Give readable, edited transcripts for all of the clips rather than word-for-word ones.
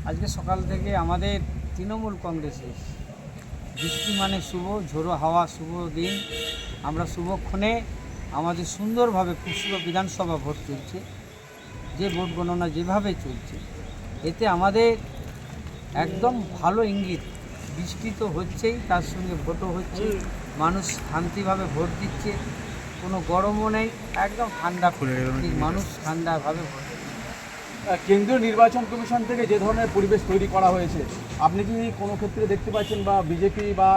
আজকে সকাল থেকে আমাদের তৃণমূল কংগ্রেসের বৃষ্টি মানে শুভ, ঝোড়ো হাওয়া, শুভ দিন। আমরা শুভক্ষণে আমাদের সুন্দরভাবে পুরসভা বিধানসভা ভোট চলছে, যে ভোট গণনা যেভাবে চলছে এতে আমাদের একদম ভালো ইঙ্গিত। বৃষ্টি তো হচ্ছেই, তার সঙ্গে ভোটও হচ্ছে, মানুষ শান্তিভাবে ভোট দিচ্ছে, কোনো গরমও নেই, একদম ঠান্ডা মানুষ ঠান্ডাভাবে ভোট দিচ্ছে। কেন্দ্রীয় নির্বাচন কমিশন থেকে যে ধরনের পরিবেশ তৈরি করা হয়েছে, আপনি কি কোনো ক্ষেত্রে দেখতে পাচ্ছেন বা বিজেপি বা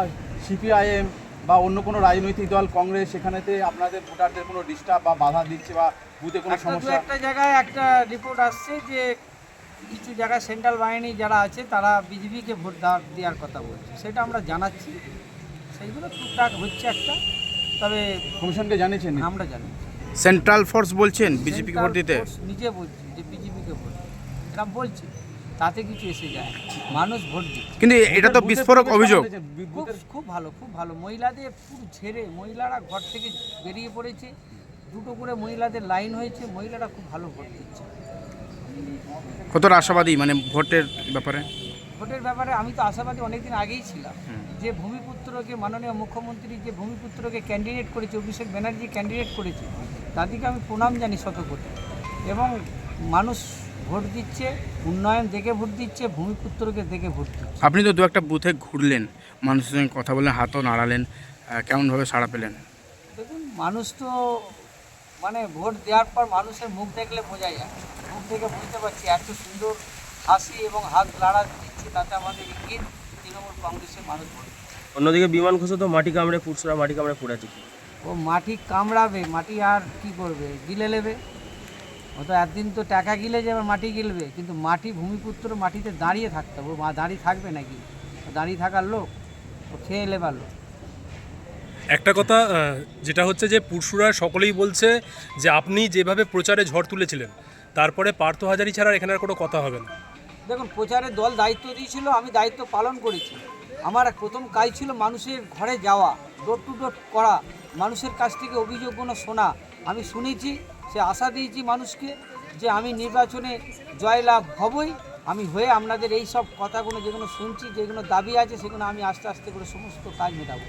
সিপিআইএম বা অন্য কোনো রাজনৈতিক দল কংগ্রেস সেখানেতে আপনাদের ভোটারদের কোনো ডিস্টার্ব বা বাধা দিচ্ছে বা বুথে কোনো সমস্যা? একটা জায়গায় একটা রিপোর্ট আসছে যে কিছু জায়গায় সেন্ট্রাল বাহিনী যারা আছে তারা বিজেপিকে ভোট দেওয়ার কথা বলছে, সেটা আমরা জানাচ্ছি। সেইগুলো টুকটাক হচ্ছে একটা, তবে কমিশনকে জানিয়েছেন? আমরা জানি সেন্ট্রাল ফোর্স বলছেন বিজেপিকে ভোট দিতে, নিজে বলছি যে বিজেপিকে ভোট এরা বলছে, তাতে কিছু এসে যায়, মানুষ ভোট দিচ্ছে। কিন্তু এটা তো বিস্ফোরক অভিযোগ। খুব ভালো, খুব ভালো। মহিলাদের পুরো ছেড়ে মহিলারা ঘর থেকে বেরিয়ে পড়েছে, দুটো করে মহিলাদের লাইন হয়েছে, মহিলারা খুব ভালো ভোট দিচ্ছে। কতটা আশাবাদী মানে ভোটের ব্যাপারে? ভোটের ব্যাপারে আমি তো আশাবাদী অনেকদিন আগেই ছিলাম। যে ভূমিপুত্রকে, মাননীয় মুখ্যমন্ত্রী যে ভূমিপুত্রকে ক্যান্ডিডেট করেছে, অভিষেক ব্যানার্জি ক্যান্ডিডেট করেছে, তাদেরকে আমি প্রণাম জানি শতকোটি। এবং মানুষ ভোট দিচ্ছে, উন্নয়ন দেখে ভোট দিচ্ছে, ভূমিপুত্রকে দেখে ভোট দিচ্ছে। আপনি তো দু একটা বুথে ঘুরলেন, মানুষের সঙ্গে কথা বললেন, হাতও নাড়ালেন, কেমনভাবে সাড়া পেলেন? দেখুন, মানুষ তো মানে ভোট দেওয়ার পর মানুষের মুখ দেখলে বোঝা যায়, মুখ দেখে বুঝতে পারছি এত সুন্দর হাসি এবং হাত নাড়া দিচ্ছে, তাতে আমাদের ইঙ্গিত তৃণমূল কংগ্রেসের মানুষ ভোট। অন্যদিকে বিমান ঘোষ তো মাটি কামড়ে পুরসরা মাটি কামড়ে পড়েছে। ও মাটি কামড়াবে, মাটি আর কি করবে, গিলে নেবে। ও তো একদিন তো টাকা গিলে যাবে, মাটি গিলবে, কিন্তু মাটি ভূমিপুত্র মাটিতে দাঁড়িয়ে থাকতে হবে। ও দাঁড়িয়ে থাকবে নাকি? দাঁড়িয়ে থাকার লোক, ও খেয়ে নেবার লোক। একটা কথা যেটা হচ্ছে যে পুরসুরা সকলেই বলছে যে আপনি যেভাবে প্রচারে ঝড় তুলেছিলেন, তারপরে পার্থ হাজারি ছাড়া এখানে আর কোনো কথা হবে না। দেখুন, প্রচারের দল দায়িত্ব দিয়েছিল, আমি দায়িত্ব পালন করেছি। আমার প্রথম কাজ ছিল মানুষের ঘরে যাওয়া, ডোর টু ডোর করা, মানুষের কাছ থেকে অভিযোগগুলো শোনা। আমি শুনেছি, সে আশা দিয়েছি মানুষকে যে আমি নির্বাচনে জয়লাভ হবই। আমি হয়ে আপনাদের এই সব কথাগুলো যেগুলো শুনছি, যেগুলো দাবি আছে, সেগুলো আমি আস্তে আস্তে করে সমস্ত কাজ মেটাবো।